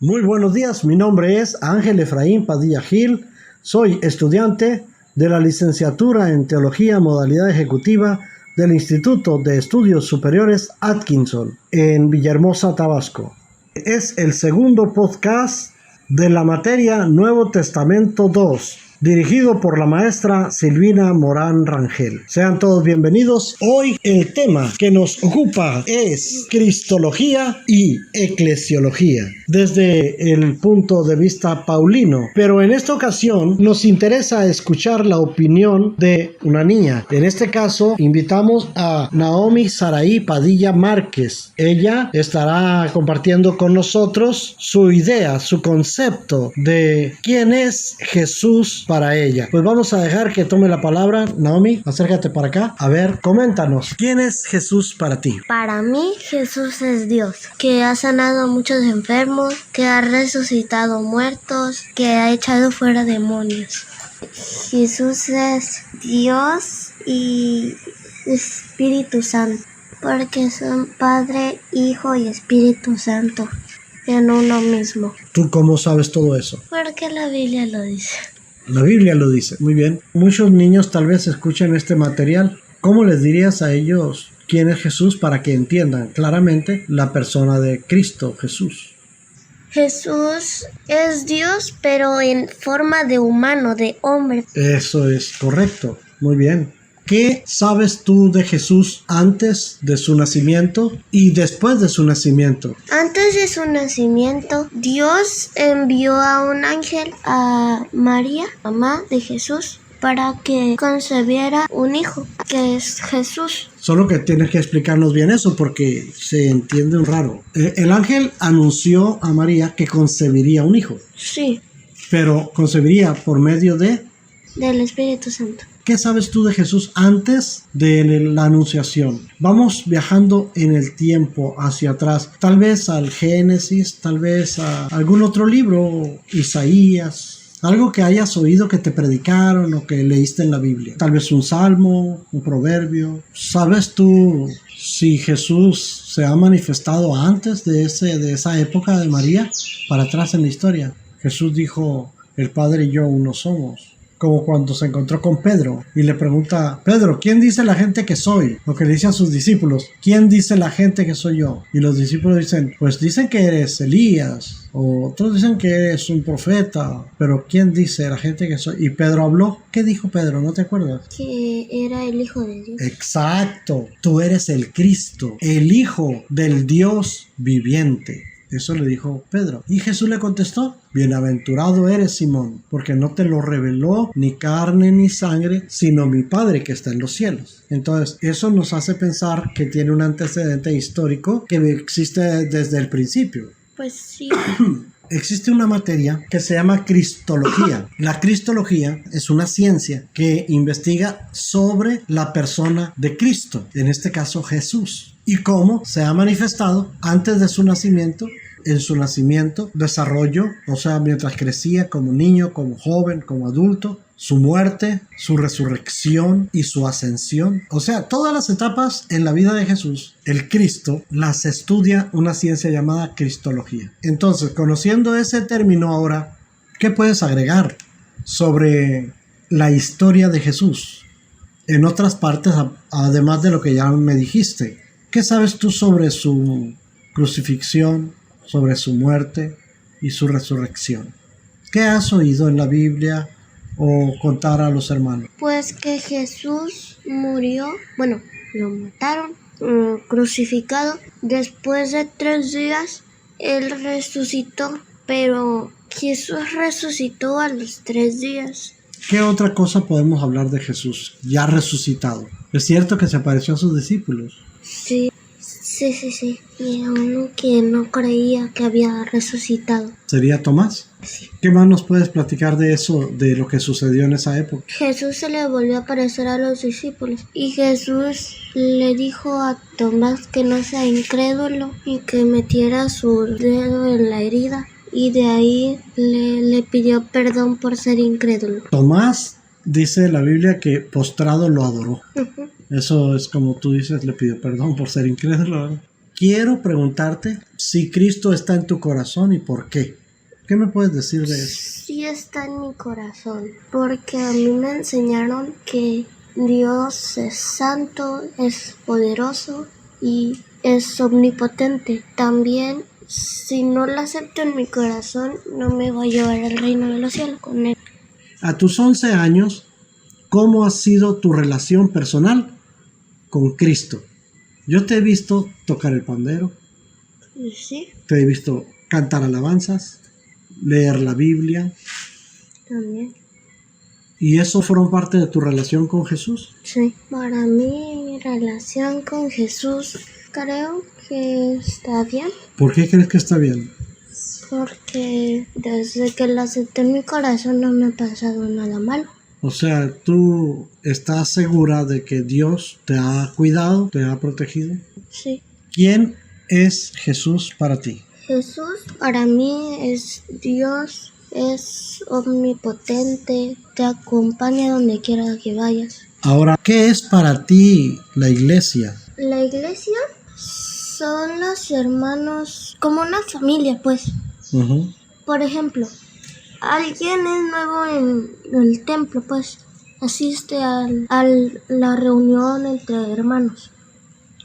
Muy buenos días, mi nombre es Ángel Efraín Padilla Gil, soy estudiante de la licenciatura en Teología Modalidad Ejecutiva del Instituto de Estudios Superiores Atkinson en Villahermosa, Tabasco. Es el segundo podcast de la materia Nuevo Testamento 2, dirigido por la maestra Silvina Morán Rangel. Sean todos bienvenidos. Hoy el tema que nos ocupa es Cristología y Eclesiología, desde el punto de vista paulino. Pero en esta ocasión nos interesa escuchar la opinión de una niña. En este caso, invitamos a Naomi Saraí Padilla Márquez. Ella estará compartiendo con nosotros su idea, su concepto de quién es Jesús para ella. Pues vamos a dejar que tome la palabra. Naomi, acércate para acá. A ver, coméntanos, ¿quién es Jesús para ti? Para mí, Jesús es Dios, que ha sanado a muchos enfermos, que ha resucitado muertos, que ha echado fuera demonios. Jesús es Dios y Espíritu Santo, porque son Padre, Hijo y Espíritu Santo en uno mismo. ¿Tú cómo sabes todo eso? Porque la Biblia lo dice. La Biblia lo dice, muy bien. Muchos niños tal vez escuchen este material. ¿Cómo les dirías a ellos quién es Jesús para que entiendan claramente la persona de Cristo Jesús? Jesús es Dios, pero en forma de humano, de hombre. Eso es correcto, muy bien. ¿Qué sabes tú de Jesús antes de su nacimiento y después de su nacimiento? Antes de su nacimiento, Dios envió a un ángel a María, mamá de Jesús, para que concebiera un hijo, que es Jesús. Solo que tienes que explicarnos bien eso porque se entiende un raro. El ángel anunció a María que concebiría un hijo. Sí. Pero concebiría por medio del Espíritu Santo. ¿Qué sabes tú de Jesús antes de la anunciación? Vamos viajando en el tiempo hacia atrás, tal vez al Génesis, tal vez a algún otro libro, Isaías, algo que hayas oído que te predicaron o que leíste en la Biblia, tal vez un salmo, un proverbio. ¿Sabes tú si Jesús se ha manifestado antes de esa época de María, para atrás en la historia? Jesús dijo, el Padre y yo uno somos. Como cuando se encontró con Pedro y le pregunta, Pedro, ¿quién dice la gente que soy? Lo que le dice a sus discípulos, ¿quién dice la gente que soy yo? Y los discípulos dicen, pues dicen que eres Elías, o otros dicen que eres un profeta, pero ¿quién dice la gente que soy? Y Pedro habló. ¿Qué dijo Pedro? ¿No te acuerdas? Que era el Hijo de Dios. Exacto, tú eres el Cristo, el Hijo del Dios viviente. Eso le dijo Pedro. Y Jesús le contestó, bienaventurado eres, Simón, porque no te lo reveló ni carne ni sangre, sino mi Padre que está en los cielos. Entonces, eso nos hace pensar que tiene un antecedente histórico que existe desde el principio. Pues sí. Existe una materia que se llama Cristología. La Cristología es una ciencia que investiga sobre la persona de Cristo, en este caso Jesús, y cómo se ha manifestado antes de su nacimiento, en su nacimiento, desarrollo, o sea, mientras crecía como niño, como joven, como adulto, su muerte, su resurrección y su ascensión. O sea, todas las etapas en la vida de Jesús, el Cristo, las estudia una ciencia llamada Cristología. Entonces, conociendo ese término ahora, ¿qué puedes agregar sobre la historia de Jesús? En otras partes, además de lo que ya me dijiste, ¿qué sabes tú sobre su crucifixión, sobre su muerte y su resurrección? ¿Qué has oído en la Biblia o contar a los hermanos? Pues que Jesús murió, lo mataron, crucificado. Después de 3 días, Él resucitó, pero Jesús resucitó a los 3 días. ¿Qué otra cosa podemos hablar de Jesús ya resucitado? ¿Es cierto que se apareció a sus discípulos? Sí. Y a uno que no creía que había resucitado. ¿Sería Tomás? Sí. ¿Qué más nos puedes platicar de eso, de lo que sucedió en esa época? Jesús se le volvió a aparecer a los discípulos y Jesús le dijo a Tomás que no sea incrédulo y que metiera su dedo en la herida, y de ahí le pidió perdón por ser incrédulo. Tomás, dice la Biblia, que postrado lo adoró. Eso es como tú dices, le pidió perdón por ser incrédulo. quiero preguntarte si Cristo está en tu corazón y por qué. ¿Qué me puedes decir de eso? Sí está en mi corazón, porque a mí me enseñaron que Dios es santo, es poderoso y es omnipotente. También, si no lo acepto en mi corazón, no me va a llevar al reino de los cielos con él. A tus 11 años, ¿cómo ha sido tu relación personal con Cristo? Yo te he visto tocar el pandero, Sí, te he visto cantar alabanzas, leer la Biblia, también. ¿y eso fueron parte de tu relación con Jesús? Sí, para mí mi relación con Jesús creo que está bien, ¿Por qué crees que está bien? porque desde que lo acepté en mi corazón no me ha pasado nada malo. O sea, ¿tú estás segura de que Dios te ha cuidado, te ha protegido? Sí. ¿Quién es Jesús para ti? Jesús para mí es Dios, es omnipotente, te acompaña donde quiera que vayas. Ahora, ¿qué es para ti la iglesia? La iglesia son los hermanos, como una familia, pues. Ujú. Por ejemplo, alguien es nuevo en el templo, pues asiste a la reunión entre hermanos.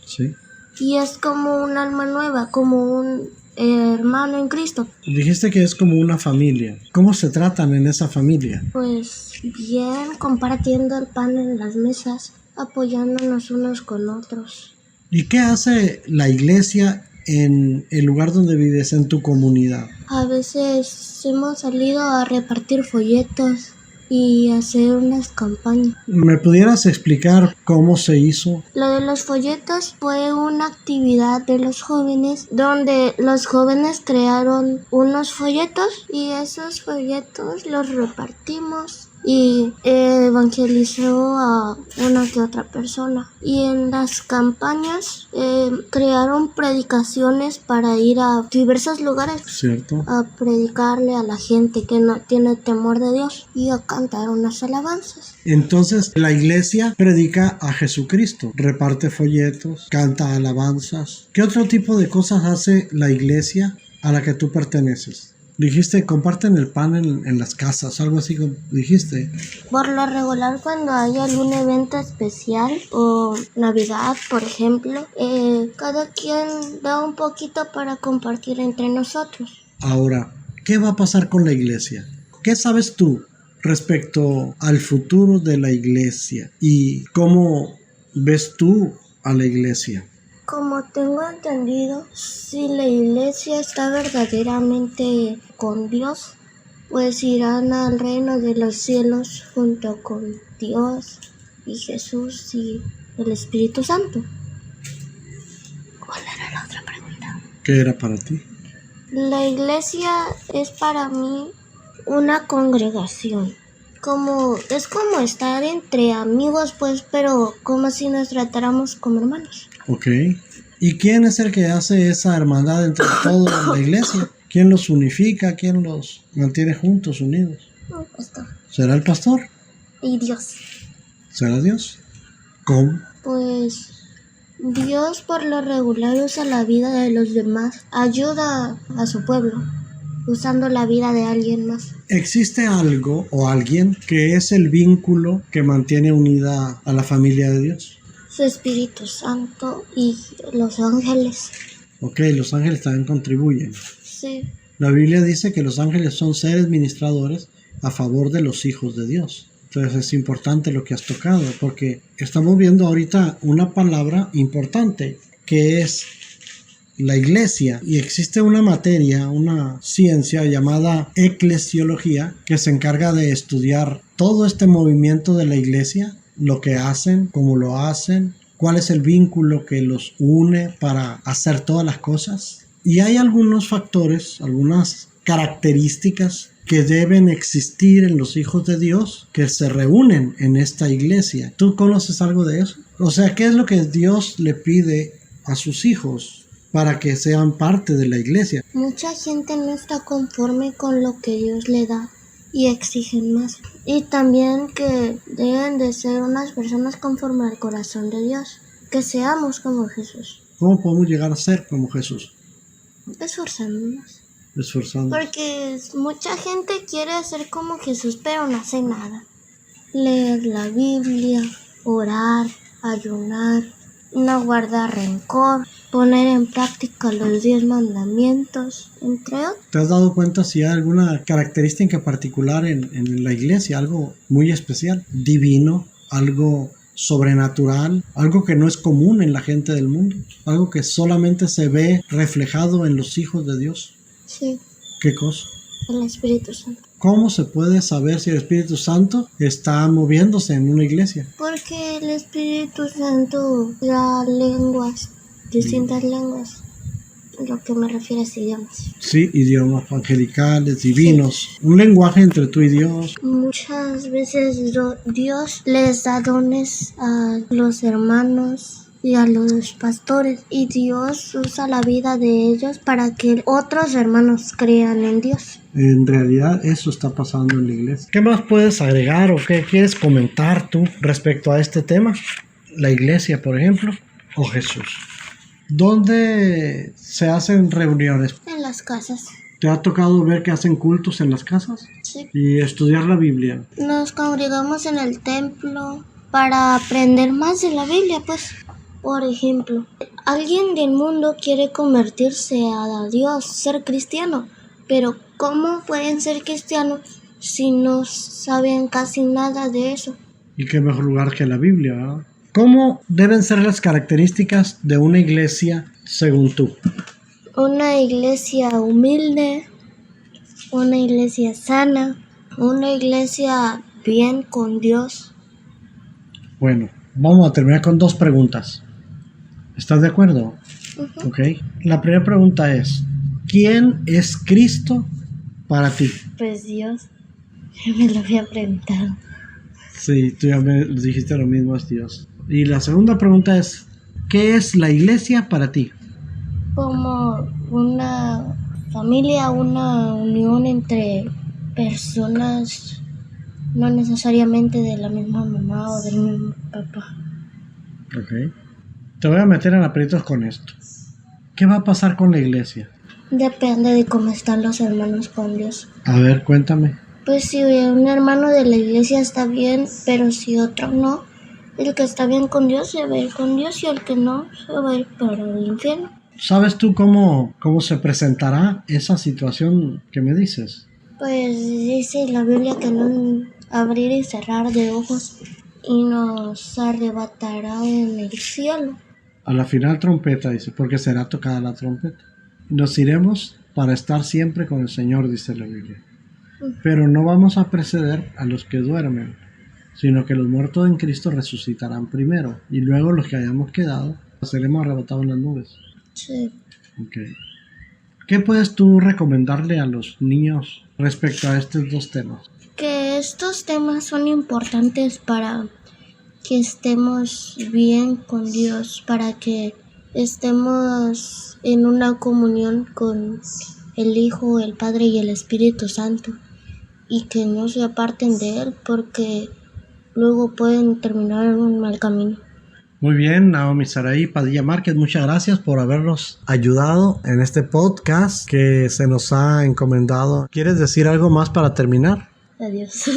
Sí. Y es como un alma nueva, como un hermano en Cristo. Dijiste que es como una familia. ¿Cómo se tratan en esa familia? Pues bien, compartiendo el pan en las mesas, apoyándonos unos con otros. ¿Y qué hace la iglesia en el lugar donde vives, en tu comunidad? A veces hemos salido a repartir folletos y hacer unas campañas. ¿Me pudieras explicar cómo se hizo? Lo de los folletos fue una actividad de los jóvenes donde los jóvenes crearon unos folletos y esos folletos los repartimos y evangelizó a una que otra persona. Y en las campañas crearon predicaciones para ir a diversos lugares ¿Cierto? a predicarle a la gente que no tiene temor de Dios y a cantar unas alabanzas. Entonces la iglesia predica a Jesucristo, reparte folletos, canta alabanzas. ¿Qué otro tipo de cosas hace la iglesia a la que tú perteneces? Dijiste, comparten el pan en las casas, algo así dijiste. Por lo regular, cuando hay algún evento especial o Navidad, por ejemplo, cada quien da un poquito para compartir entre nosotros. Ahora, ¿qué va a pasar con la iglesia? ¿Qué sabes tú respecto al futuro de la iglesia? ¿Y cómo ves tú a la iglesia? Como tengo entendido, si la iglesia está verdaderamente con Dios, pues irán al reino de los cielos junto con Dios y Jesús y el Espíritu Santo. ¿Cuál era la otra pregunta? ¿Qué era para ti? La iglesia es para mí una congregación. Es como estar entre amigos, pues, pero como si nos tratáramos como hermanos. Ok. ¿Y quién es el que hace esa hermandad entre todos en la iglesia? ¿Quién los unifica? ¿Quién los mantiene juntos, unidos? El pastor ¿Será el pastor? y Dios. ¿Será Dios? ¿Cómo? Pues Dios por lo regular usa la vida de los demás, ayuda a su pueblo, usando la vida de alguien más. ¿Existe algo o alguien que es el vínculo que mantiene unida a la familia de Dios? Su Espíritu Santo y los ángeles. Ok, los ángeles también contribuyen. Sí. La Biblia dice que los ángeles son seres ministradores a favor de los hijos de Dios. Entonces es importante lo que has tocado, porque estamos viendo ahorita una palabra importante, que es la iglesia. Y existe una materia, una ciencia llamada eclesiología, que se encarga de estudiar todo este movimiento de la iglesia, lo que hacen, cómo lo hacen, cuál es el vínculo que los une para hacer todas las cosas. Y hay algunos factores, algunas características que deben existir en los hijos de Dios que se reúnen en esta iglesia. ¿Tú conoces algo de eso? O sea, ¿qué es lo que Dios le pide a sus hijos para que sean parte de la iglesia? Mucha gente no está conforme con lo que Dios le da y exigen más. Y también que deben de ser unas personas conforme al corazón de Dios, que seamos como Jesús. ¿Cómo podemos llegar a ser como Jesús? Esforzándonos. Esforzándonos. Porque mucha gente quiere ser como Jesús, pero no hace nada. Leer la Biblia, orar, ayunar, no guardar rencor, poner en práctica los 10 mandamientos, entre otros. ¿Te has dado cuenta si hay alguna característica particular en la iglesia, algo muy especial, divino, algo sobrenatural, algo que no es común en la gente del mundo, algo que solamente se ve reflejado en los hijos de Dios? Sí. ¿Qué cosa? El Espíritu Santo. ¿Cómo se puede saber si el Espíritu Santo está moviéndose en una iglesia? Porque el Espíritu Santo da lenguas, distintas lenguas. Lo que me refiero es idiomas. Sí, idiomas angelicales, divinos. Sí. Un lenguaje entre tú y Dios. Muchas veces Dios les da dones a los hermanos y a los pastores, y Dios usa la vida de ellos para que otros hermanos crean en Dios. En realidad eso está pasando en la iglesia. ¿Qué más puedes agregar o qué quieres comentar tú respecto a este tema? La iglesia, por ejemplo, o Jesús. ¿Dónde se hacen reuniones? En las casas. ¿Te ha tocado ver que hacen cultos en las casas? Sí. ¿Y estudiar la Biblia? Nos congregamos en el templo para aprender más de la Biblia, pues. Por ejemplo, alguien del mundo quiere convertirse a Dios, ser cristiano, pero ¿cómo pueden ser cristianos si no saben casi nada de eso? Y qué mejor lugar que la Biblia, ¿verdad? ¿Cómo deben ser las características de una iglesia según tú? Una iglesia humilde, una iglesia sana, una iglesia bien con Dios. Bueno, vamos a terminar con 2 preguntas. ¿Estás de acuerdo? Uh-huh. Ok. La primera pregunta es, ¿quién es Cristo para ti? Pues Dios. Yo me lo había preguntado. Sí, tú ya me dijiste lo mismo, es Dios. Y la segunda pregunta es, ¿qué es la iglesia para ti? Como una familia, una unión entre personas, no necesariamente de la misma mamá o del mismo papá. Ok. Te voy a meter en aprietos con esto. ¿Qué va a pasar con la iglesia? Depende de cómo están los hermanos con Dios. A ver, cuéntame. Pues si un hermano de la iglesia está bien, pero si otro no, el que está bien con Dios se va a ir con Dios y el que no se va a ir para el infierno. ¿Sabes tú cómo se presentará esa situación que me dices? Pues dice la Biblia que no abrir y cerrar de ojos y nos arrebatará en el cielo. A la final trompeta, dice, porque será tocada la trompeta. Nos iremos para estar siempre con el Señor, dice la Biblia. Pero no vamos a preceder a los que duermen, sino que los muertos en Cristo resucitarán primero, y luego los que hayamos quedado seremos arrebatados en las nubes. Sí. Okay. ¿Qué puedes tú recomendarle a los niños respecto a estos 2 temas? Que estos temas son importantes para que estemos bien con Dios, para que estemos en una comunión con el Hijo, el Padre y el Espíritu Santo, y que no se aparten de Él porque luego pueden terminar en un mal camino. Muy bien, Naomi Saraí Padilla Márquez, muchas gracias por habernos ayudado en este podcast que se nos ha encomendado. ¿Quieres decir algo más para terminar? Adiós.